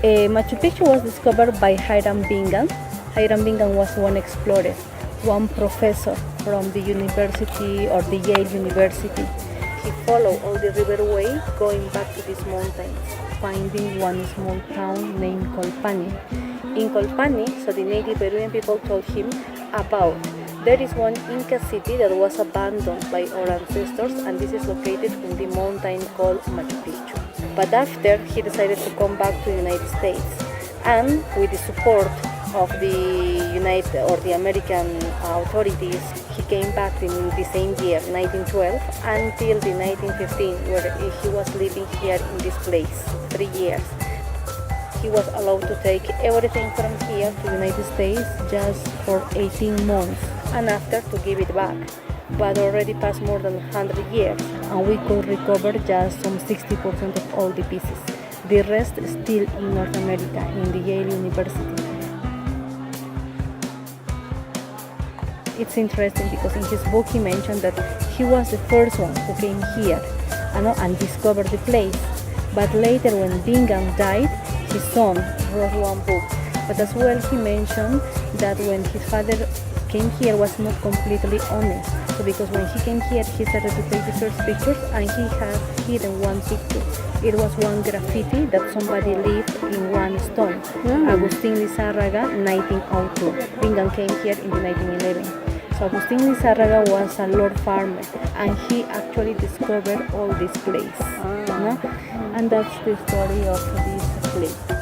Machu Picchu was discovered by Hiram Bingham. Hiram Bingham was one explorer, one professor from the university or the Yale University. He followed all the riverway going back to these mountains, finding one small town named Colpani. In Colpani, so the native Peruvian people told him about there is one Inca city that was abandoned by our ancestors, and this is located in the mountain called Machu Picchu. But after, he decided to come back to the United States, and with the support of the American authorities, he came back in the same year, 1912, until the 1915, where he was living here in this place 3 years. He was allowed to take everything from here to the United States just for 18 months, and after to give it back. But already passed more than 100 years, and we could recover just some 60% of all the pieces. The rest is still in North America, in the Yale University. It's interesting because in his book he mentioned that he was the first one who came here and discovered the place. But later, when Bingham died, his son wrote one book. But as well, he mentioned that when his father came here was not completely honest. So because when he came here, he started to take the first pictures, and he had hidden one picture. It was one graffiti that somebody left in one stone. Agustin Lizárraga, 1902. Bingham came here in the 1911. So Agustin Lizárraga was a lord farmer, and he actually discovered all this place. And that's the story of this place.